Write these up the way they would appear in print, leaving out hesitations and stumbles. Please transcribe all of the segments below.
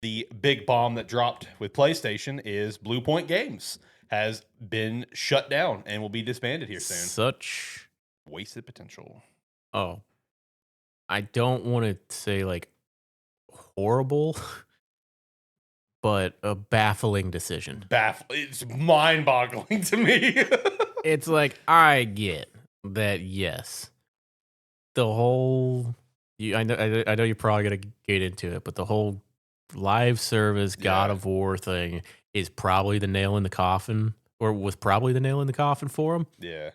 the big bomb that dropped with PlayStation is Blue Point Games has been shut down and will be disbanded here soon. Such Wasted potential. oh, I don't wanna say, like, horrible, but a baffling decision. It's mind-boggling to me. It's like, I get that, yes, the whole I know you're probably gonna get into it, but the whole live service God Yeah, of War thing is probably the nail in the coffin, or was probably the nail in the coffin for him. yeah.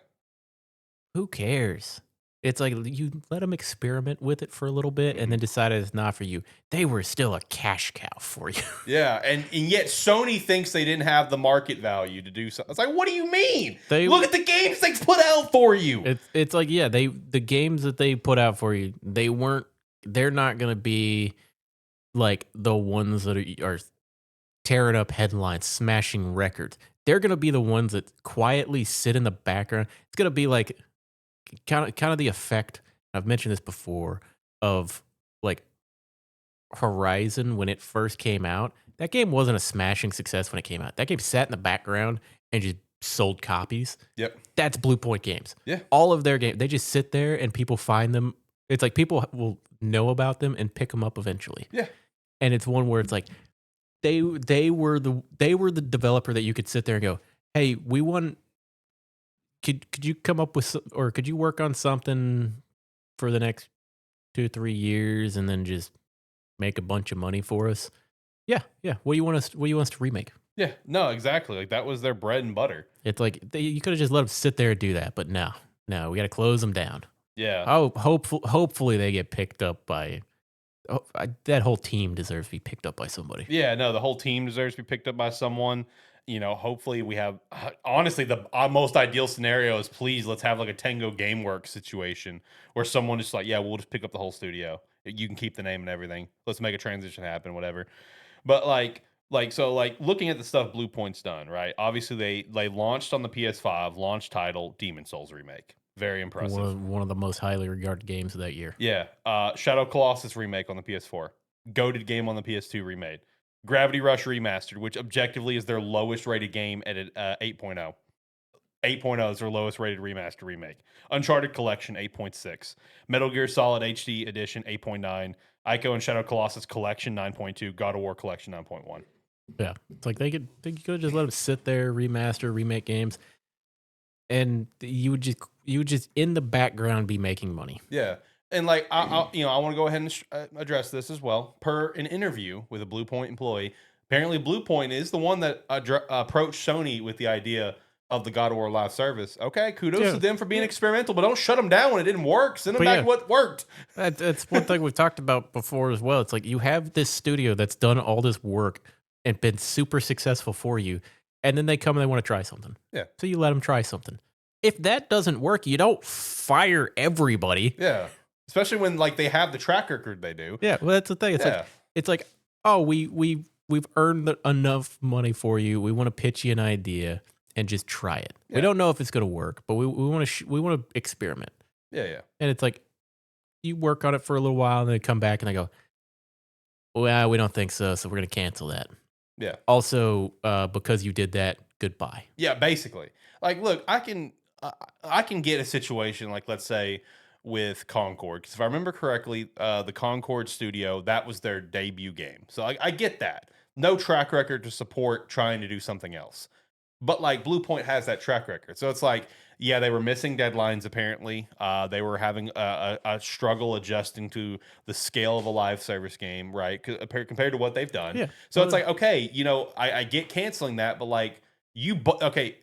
Who cares? It's like you let them experiment with it for a little bit and Mhm. then decided it's not for you. They were still a cash cow for you. Yeah, and yet Sony thinks they didn't have the market value to do something. It's like, what do you mean? They Look at the games they put out for you. it's like, yeah, the games that they put out for you, they're not gonna be like the ones that are tearing up headlines, smashing records. They're gonna be the ones that quietly sit in the background. It's gonna be like kind of the effect, I've mentioned this before, of like Horizon when it first came out. That game wasn't a smashing success when it came out. That game sat in the background and just sold copies. Yep. That's Blue Point Games. Yeah. All of their games, they just sit there and people find them. It's like people will know about them and pick them up eventually. Yeah. And it's one where it's like they were the developer that you could sit there and go, "Hey, we want could you come up with or could you work on something for the next 2 3 years and then just make a bunch of money for us?" Yeah, yeah. What do you want us to remake? Yeah. No, exactly. Like that was their bread and butter. It's like you could have just let them sit there and do that, but no, no, we got to close them down. Yeah. Oh, hopefully they get picked up by. Oh, that whole team deserves to be picked up by somebody. Yeah, no, the whole team deserves to be picked up by someone. Hopefully we have honestly the most ideal scenario is please let's have like a Tango Gameworks situation where someone is like, yeah, we'll just pick up the whole studio. You can keep the name and everything. Let's make a transition happen, whatever. But like looking at the stuff Blue Point's done, right? Obviously they launched on the PS5, launch title Demon Souls remake. Very One impressive. of, one of the most highly regarded games of that year. Yeah, Shadow Colossus remake on the PS4, goated game on the PS2 remade, Gravity Rush remastered, which objectively is their lowest rated game at 8.0. 8.0 is their lowest rated remaster remake. Uncharted Collection 8.6, Metal Gear Solid HD Edition 8.9, Ico and Shadow Colossus Collection 9.2, God of War Collection 9.1. Yeah, it's like they could just let them sit there, remaster, remake games, and you would just in the background be making money. Yeah. And like I want to go ahead and address this as well. Per an interview with a Blue Point employee, apparently Blue Point is the one that approached Sony with the idea of the God of War live service. Okay, kudos to Yeah, them for being yeah, experimental, but don't shut them down when it didn't work. Send them but back yeah, what worked. that's one thing we've talked about before as well. It's like you have this studio that's done all this work and been super successful for you, and then they come and they want to try something. Yeah, So you let them try something. If that doesn't work, you don't fire everybody. yeah. Especially when like they have the track record they do. Yeah, well, that's the thing. Yeah, It's like, oh, we've earned enough money for you. We want to pitch you an idea and just try it. We yeah, don't know if it's going to work, but we want to we want to experiment. yeah, yeah, And it's like you work on it for a little while, and then come back and they go, well, we don't think so, so we're going to cancel that. yeah. Also, because you did that, goodbye. Yeah, basically. Like, look, I can get a situation like let's say with Concord because if I remember correctly, the Concord studio that was their debut game, so I get that. No track record to support trying to do something else, but like Blue Point has that track record, so it's like yeah, they were missing deadlines apparently. They were having a struggle adjusting to the scale of a live service game, right? Compared to what they've done. Yeah. So it's like, okay, I get canceling that, but like okay,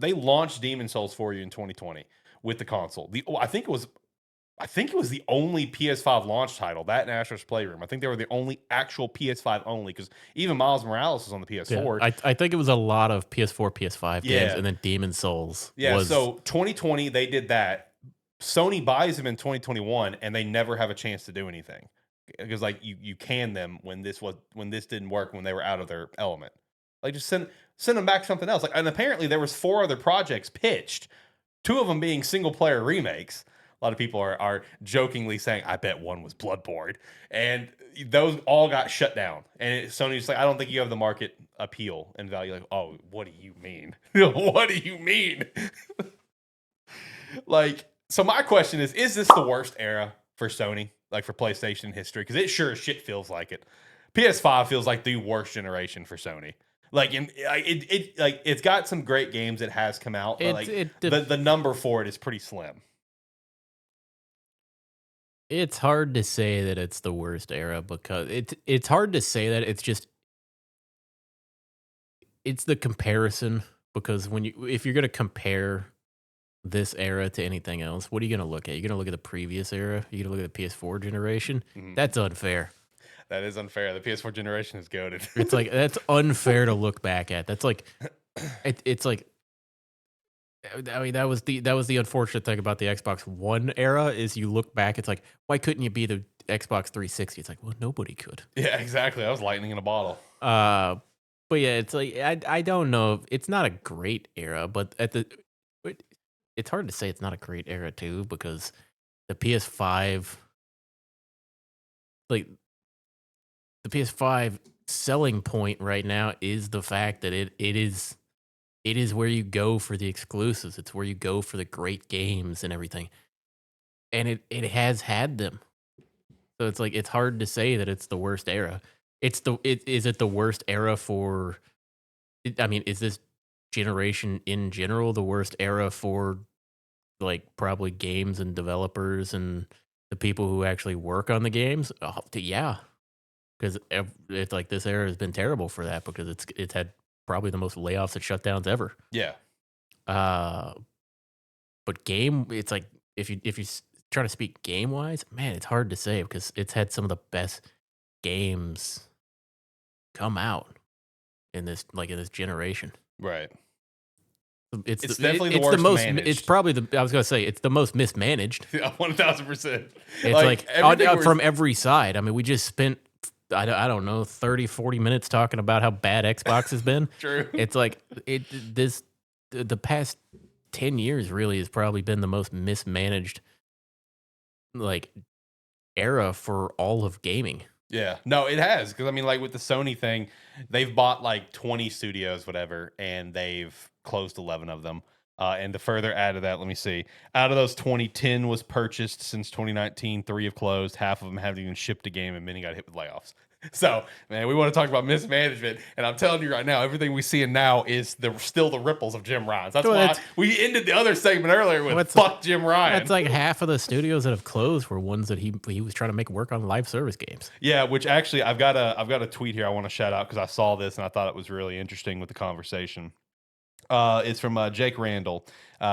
they launched Demon Souls for you in 2020 with the console. I think it was the only PS5 launch title, that and Astro's Playroom. I think they were the only actual PS5 only because even Miles Morales was on the Yeah, PS4. I think it was a lot of PS4, PS5 games, Yeah. and then Demon Souls Yeah, was. so 2020 they did that. Sony buys them in 2021 and they never have a chance to do anything. Because like you can them when this didn't work when they were out of their element. Like just send them back something else. Like and apparently there was four other projects pitched, two of them being single player remakes. A lot of people are jokingly saying, "I bet one was Bloodborne," and those all got shut down. And Sony's like, "I don't think you have the market appeal and value." Like, oh, what do you mean? What do you mean? Like, so my question is this the worst era for Sony, like for PlayStation history? Because it sure as shit feels like it. PS5 feels like the worst generation for Sony. Like, it's got some great games that has come out, but like the number for it is pretty slim. It's hard to say that it's the worst era because it's hard to say that. It's the comparison because if you're gonna compare this era to anything else, what are you gonna look at? You're gonna look at the previous era. You're gonna look at the PS4 generation. Mhm. That's unfair. That is unfair. The PS4 generation is goaded. It's like that's unfair to look back at. That's like it's like I mean that was the unfortunate thing about the Xbox One era is you look back, it's like why couldn't you be the Xbox 360? It's like well nobody could. Yeah, exactly. That was lightning in a bottle. But yeah, it's like I don't know. It's not a great era, but it's hard to say it's not a great era too because the PS5 like the PS5 selling point right now is the fact that it is where you go for the exclusives. It's where you go for the great games and everything. And it has had them. So it's like it's hard to say that it's the worst era. Is it the worst era for I mean, is this generation in general the worst era for like probably games and developers and the people who actually work on the games? Yeah, because it's like this era has been terrible for that because it's had probably the most layoffs and shutdowns ever. Yeah. Uh, but it's like if you try to speak game wise, man, it's hard to say because it's had some of the best games come out in this generation. Right. It's definitely the it's worst most managed. it's probably I was gonna say it's the most mismanaged. 1000%. It's like from every side. I mean, we just spent I don't know 30-40 minutes talking about how bad Xbox has been. True. It's like the past 10 years really has probably been the most mismanaged like era for all of gaming. Yeah, no, it has because I mean, like with the Sony thing, they've bought like 20 studios, whatever, and they've closed 11 of them. And to further add to that, let me see. Out of those 10 was purchased since 2019. 3 have closed. Half of them haven't even shipped a game, and many got hit with layoffs. So, man, we want to talk about mismanagement, and I'm telling you right now, everything we see now is still the ripples of Jim Ryan's. That's why we ended the other segment earlier with "fuck Jim Ryan." That's like half of the studios that have closed were ones that he was trying to make work on live service games. Yeah, which actually I've got a tweet here I want to shout out because I saw this and I thought it was really interesting with the conversation. It's from Jake Randall.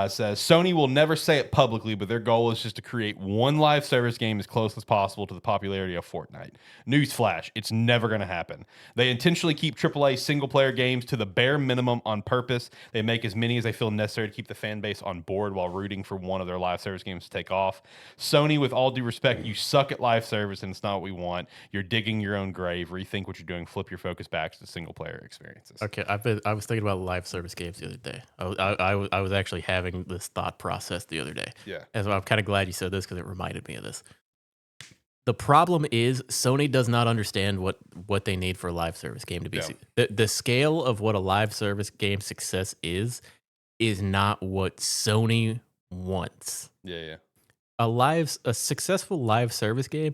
Says Sony will never say it publicly, but their goal is just to create one live service game as close as possible to the popularity of Fortnite. Newsflash, it's never going to happen. They intentionally keep AAA single-player games to the bare minimum on purpose. They make as many as they feel necessary to keep the fan base on board while rooting for one of their live service games to take off. Sony, with all due respect, you suck at live service and it's not what we want. You're digging your own grave. Rethink what you're doing. Flip your focus back to the single-player experiences. Okay, I was thinking about live service games the other day. I was actually having this thought process the other day. Yeah. And so I'm kind of glad you said this because it reminded me of this. The problem is Sony does not understand what they need for a live service game to be. Yeah. The scale of what a live service game success is not what Sony wants. Yeah. A successful live service game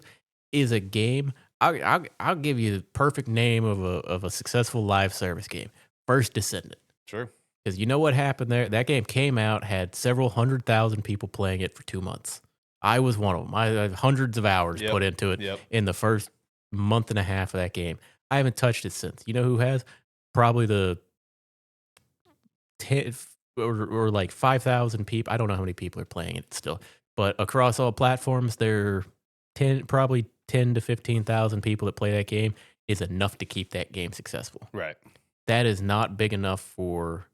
is a game. I'll give you the perfect name of a successful live service game. First Descendant. Sure. Because you know what happened there? That game came out, had several 100,000 people playing it for 2 months. I was one of them. I had hundreds of hours put into it in the first month and a half of that game. I haven't touched it since. You know who has? Probably the 10 or like 5,000 people. I don't know how many people are playing it still. But across all platforms, there are probably 10 to 15,000 people that play that game is enough to keep that game successful. Right. That is not big enough for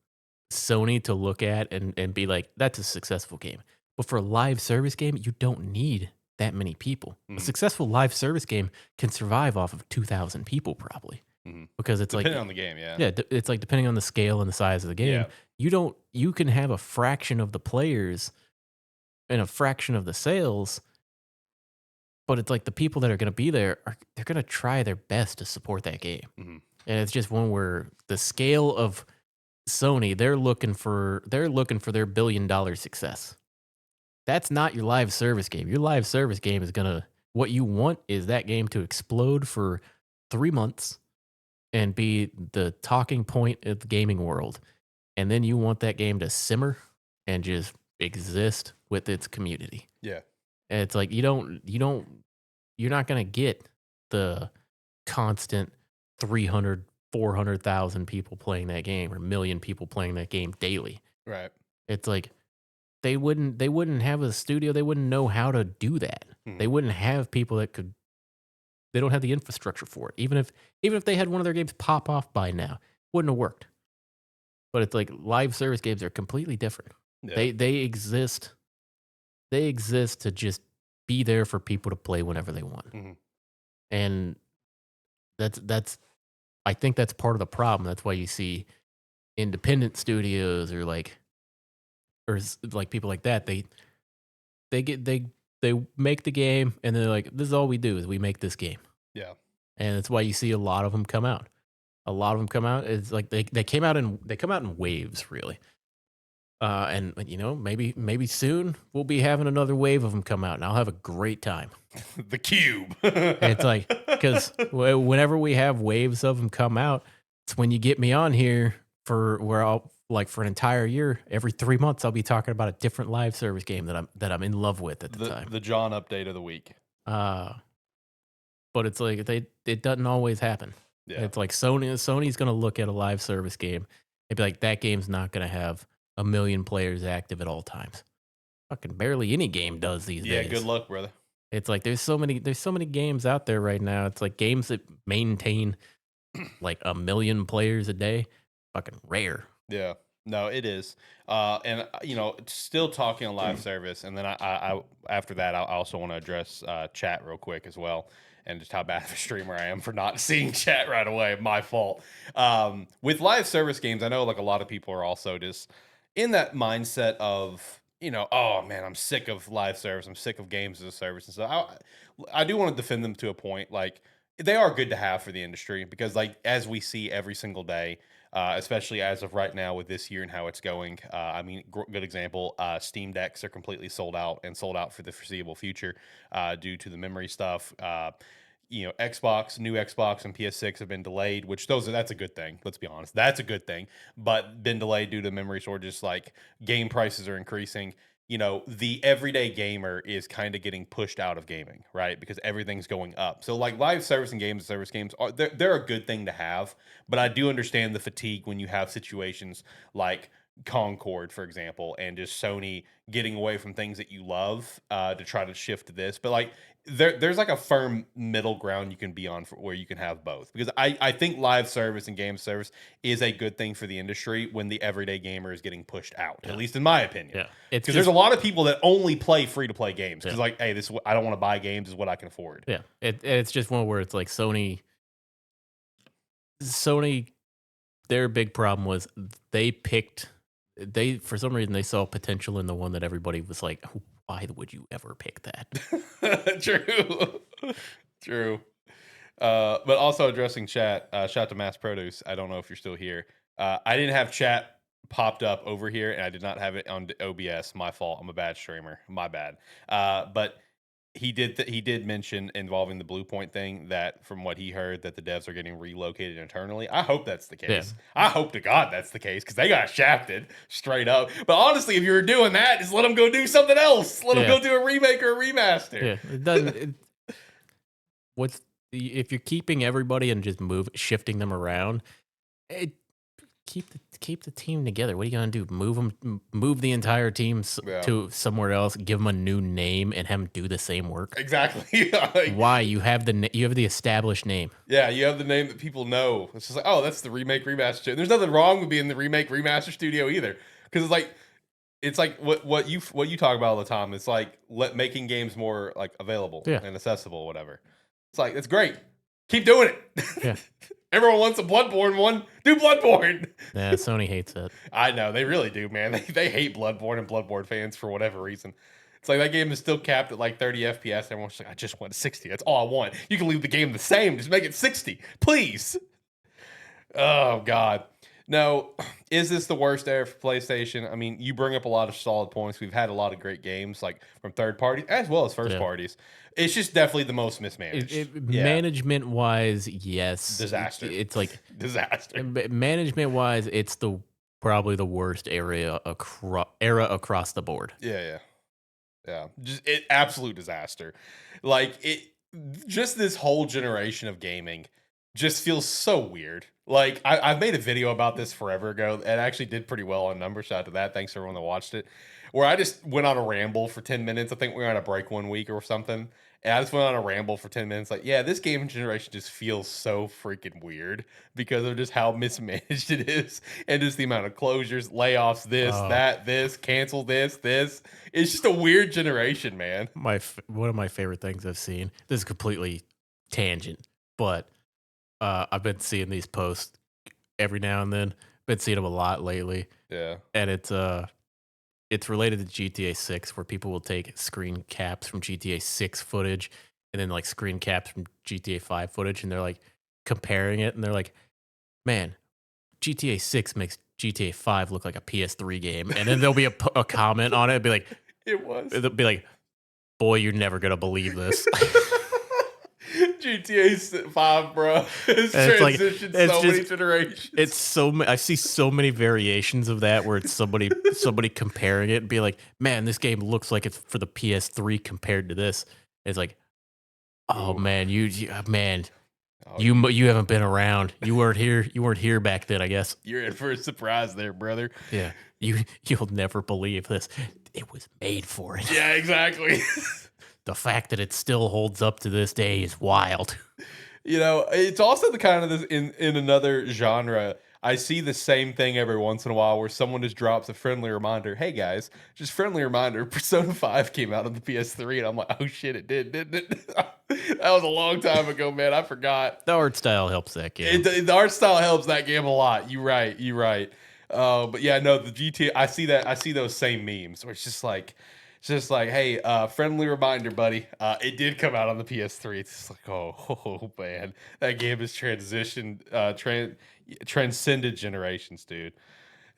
Sony to look at and be like, that's a successful game. But for a live service game, you don't need that many people. A successful live service game can survive off of 2,000 people probably. Because it's depending on the game, yeah. Yeah, it's like depending on the scale and the size of the game, you can have a fraction of the players and a fraction of the sales. But it's like the people that are going to be there they're going to try their best to support that game. Hmm. And it's just one where the scale of Sony, they're looking for their $1 billion success. That's not your live service game. Your live service game is gonna what you want is that game to explode for 3 months and be the talking point of the gaming world. And then you want that game to simmer and just exist with its community. Yeah. And it's like you're not gonna get the constant 300, 400,000 people playing that game or million people playing that game daily. Right. It's like they wouldn't have a studio, they wouldn't know how to do that. They Hmm. wouldn't have people that could they don't have the infrastructure for it. Even if they had one of their games pop off by now, wouldn't have worked. But it's like live service games are completely different. Yeah. They exist to just be there for people to play whenever they want. Hmm. And that's I think that's part of the problem. That's why you see independent studios or people like that. They make the game and they're like, this is all we do is we make this game. Yeah. And that's why you see a lot of them come out. A lot of them come out. It's like they come out in waves, really. And maybe soon we'll be having another wave of them come out, and I'll have a great time. The Cube. And it's like because whenever we have waves of them come out, it's when you get me on here for an entire year, every 3 months, I'll be talking about a different live service game that I'm in love with at the time. The John update of the week. But it's like it doesn't always happen. Yeah. It's like Sony's going to look at a live service game and be like, that game's not going to have 1 million players active at all times. Fucking barely any game does these days. Yeah, good luck, brother. It's like there's so many games out there right now. It's like games that maintain like 1 million players a day. Fucking rare. Yeah. No, it is. And still talking on live service, and then I after that, I also want to address chat real quick as well, and just how bad of a streamer I am for not seeing chat right away. My fault. With live service games, I know like a lot of people are also just in that mindset of oh man, I'm sick of live service. I'm sick of games as a service, and so I do want to defend them to a point. Like they are good to have for the industry because, like, as we see every single day. Especially as of right now with this year and how it's going. I mean, good example. Steam Decks are completely sold out and sold out for the foreseeable future due to the memory stuff. Xbox, new Xbox and PS6 have been delayed, which that's a good thing. Let's be honest, that's a good thing. But been delayed due to memory shortages. Like game prices are increasing. The everyday gamer is kind of getting pushed out of gaming, right? Because everything's going up. So like live service and games, service games are they're a good thing to have, but I do understand the fatigue when you have situations like Concord, for example, and just Sony getting away from things that you love to try to shift to this. But like there's like a firm middle ground you can be on for where you can have both. Because I think live service and game service is a good thing for the industry when the everyday gamer is getting pushed out, at least in my opinion. Yeah. Because there's a lot of people that only play free to play games. Because Yeah. like, hey, I don't want to buy games, is what I can afford. Yeah. It's just one where it's like Sony, their big problem was for some reason they saw potential in the one that everybody was like, why would you ever pick that? True. True. But also addressing chat, shout to Mass Produce. I don't know if you're still here. I didn't have chat popped up over here, and I did not have it on OBS. My fault. I'm a bad streamer. My bad. But he did mention involving the Blue Point thing that from what he heard that the devs are getting relocated internally. I hope that's the case. I hope to God that's the case because they got shafted straight up. But honestly, if you were doing that, just let them go do something else. Let them go do a remake or a remaster. Yeah, it doesn't. If you're keeping everybody and just shifting them around? Keep the team together. What are you gonna do? Move the entire team to somewhere else, give them a new name, and have them do the same work? Exactly. Why? You have the established name. Yeah, you have the name that people know. It's just like, oh, that's the remake remaster. There's nothing wrong with being the remake remaster studio either, because it's like what you talk about all the time. It's like making games more like available and accessible, whatever. It's like it's great. Keep doing it. Yeah. Everyone wants a Bloodborne one. Do Bloodborne. Yeah, Sony hates it. I know they really do, man. They hate Bloodborne and Bloodborne fans for whatever reason. It's like that game is still capped at like 30 FPS. Everyone's like, I just want 60. That's all I want. You can leave the game the same. Just make it 60, please. Oh God. No, is this the worst era for PlayStation? I mean, you bring up a lot of solid points. We've had a lot of great games, like from third parties as well as first Yeah. parties. It's just definitely the most mismanaged. Yeah. Management wise, yes. Disaster. It's like Disaster. management wise, it's probably the worst era across the board. Yeah. Just absolute disaster. Like just this whole generation of gaming just feels so weird. Like I've made a video about this forever ago and actually did pretty well on numbers. Shout out to that. Thanks to everyone that watched it. Where I just went on a ramble for 10 minutes. I think we were on a break one week or something. And I just went on a ramble for 10 minutes. Like, yeah, this gaming generation just feels so freaking weird because of just how mismanaged it is. And just the amount of closures, layoffs, this, cancel this. It's just a weird generation, man. One of my favorite things I've seen. This is completely tangent, but I've been seeing these posts every now and then. Been seeing them a lot lately. Yeah. And it's related to GTA 6 where people will take screen caps from GTA 6 footage and then like screen caps from GTA 5 footage and they're like comparing it and they're like, man, GTA 6 makes GTA 5 look like a PS3 game. And then there'll be a comment on it. It'll be like, it'll be like, boy, you're never going to believe this. GTA 5, bro. It's transitioned so many generations. It's I see so many variations of that where it's somebody comparing it and be like, man, this game looks like it's for the PS3 compared to this. It's like, oh man, you haven't been around. You weren't here back then, I guess. You're in for a surprise there, brother. Yeah. You'll never believe this. It was made for it. Yeah, exactly. The fact that it still holds up to this day is wild. You know, it's also the kind of this in another genre. I see the same thing every once in a while where someone just drops a friendly reminder. Hey guys, just friendly reminder. Persona 5 came out on the PS3, and I'm like, oh shit, it did, didn't it? That was a long time ago, man. I forgot. The art style helps that game. The art style helps that game a lot. You're right. But yeah, no, the GTA. I see those same memes where it's just like, hey, friendly reminder, buddy. It did come out on the PS3. It's just like, oh man, that game has transcended generations, dude.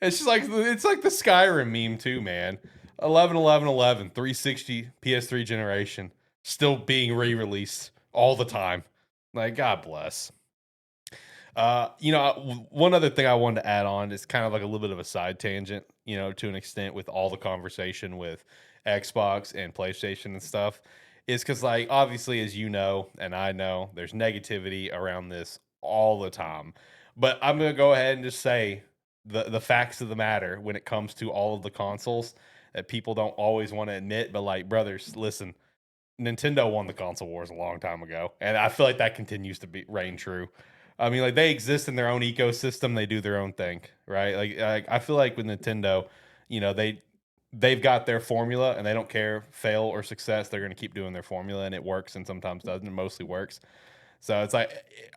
It's like the Skyrim meme too, man. 11, 11, 11, 360 PS3 generation, still being re-released all the time. Like, God bless. One other thing I wanted to add on is kind of like a little bit of a side tangent, to an extent with all the conversation with Xbox and PlayStation and stuff, is because, like, obviously, as you know, and I know, there's negativity around this all the time. But I'm going to go ahead and just say the facts of the matter when it comes to all of the consoles that people don't always want to admit. But, like, brothers, listen, Nintendo won the console wars a long time ago. And I feel like that continues to reign true. I mean, like, they exist in their own ecosystem. They do their own thing, right? Like I feel like with Nintendo, they've got their formula and they don't care fail or success. They're going to keep doing their formula, and it works and sometimes doesn't. It mostly works. So it's like,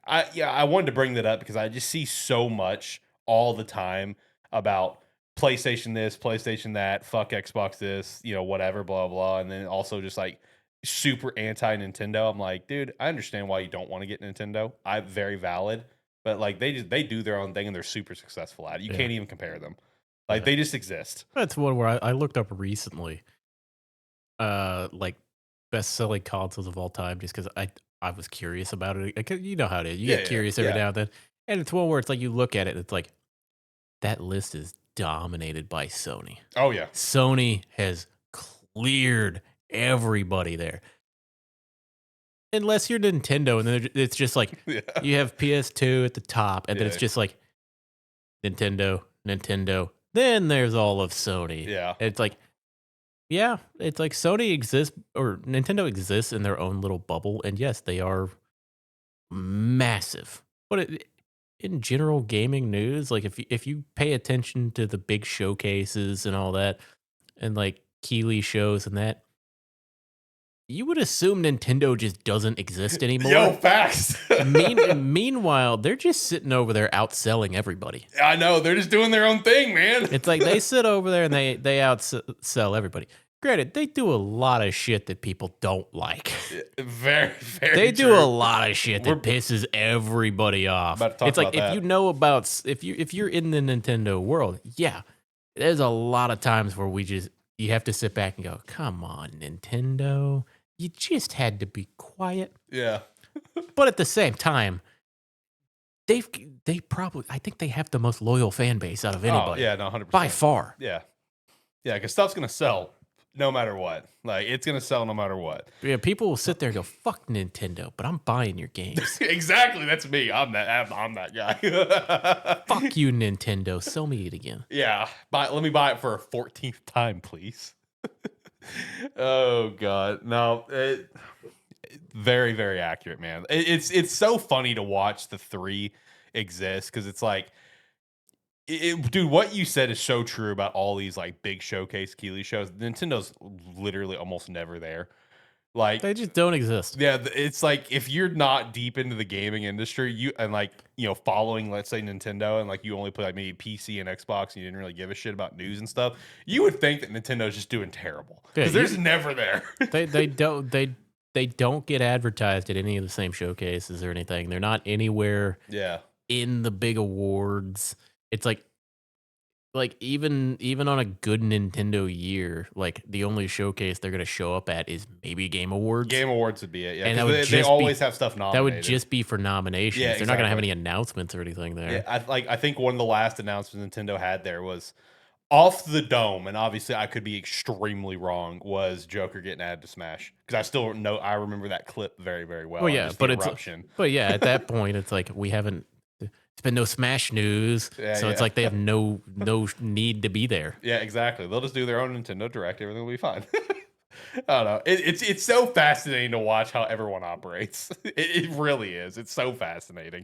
I wanted to bring that up because I just see so much all the time about PlayStation this, PlayStation that, fuck Xbox this, whatever, blah, blah. And then also just like super anti Nintendo. I'm like, dude, I understand why you don't want to get Nintendo. Very valid, but like they do their own thing and they're super successful at it. You can't even compare them. Like they just exist. That's one where I looked up recently, like best selling consoles of all time, just because I was curious about it. Like, you know how it is. You get curious every now and then, and it's one where it's like you look at it, and it's like that list is dominated by Sony. Oh yeah, Sony has cleared everybody there. Unless you're Nintendo, and then it's just like you have PS2 at the top, and then it's just like Nintendo. Then there's all of Sony. Yeah. It's like, it's like Sony exists, or Nintendo exists in their own little bubble, and yes, they are massive. But in general gaming news, like if you pay attention to the big showcases and all that, and like Keighley shows and that, you would assume Nintendo just doesn't exist anymore. Yo, facts. Meanwhile, they're just sitting over there outselling everybody. I know. They're just doing their own thing, man. It's like they sit over there and they outsell everybody. granted, they do a lot of shit that people don't like. Very, very They do true. a lot of shit We're that pisses everybody off. about to talk It's like about if you that. know about if you're in the Nintendo world, yeah, there's a lot of times where you have to sit back and go, "Come on, Nintendo, you just had to be quiet." Yeah. But at the same time, they've they probably I think they have the most loyal fan base out of Oh, anybody yeah, no, by 100%. far. Yeah. Yeah, because stuff's gonna sell no matter what. Like, it's gonna sell no matter what. Yeah, people will sit there and go, "Fuck Nintendo," but I'm buying your games. Exactly, that's me. I'm that guy. Fuck you, Nintendo. Sell me it again. Yeah, let me buy it for a 14th time, please. Oh god, no, very, very accurate, man. It's so funny to watch the three exist because it's like, dude, what you said is so true about all these like big showcase Keeley shows. Nintendo's literally almost never there. Like, They just don't exist. yeah, it's like if you're not deep into the gaming industry, following, let's say Nintendo, and like you only play like maybe PC and Xbox, and you didn't really give a shit about news and stuff, you would think that Nintendo's just doing terrible Yeah, because there's never there. they don't get advertised at any of the same showcases or anything. They're not anywhere Yeah, in the big awards. It's like even on a good Nintendo year, like the only showcase they're gonna show up at is maybe Game Awards. Game Awards would be it. Yeah, And that because would they just always be have stuff that would nominated. just be for nominations. Yeah, They're not gonna have exactly. any announcements or anything there. Yeah, I think one of the last announcements Nintendo had there was off the dome, and obviously I could be extremely wrong. Was Joker getting added to Smash? Because I remember that clip very, very well. Well, and yeah, just but the it's eruption. but yeah, at that point, it's like we haven't. It's been no Smash news, Yeah, so it's yeah. like they have no need to be there. Yeah, exactly. They'll just do their own Nintendo Direct. Everything will be fine. I don't know. It's so fascinating to watch how everyone operates. It really is. It's so fascinating.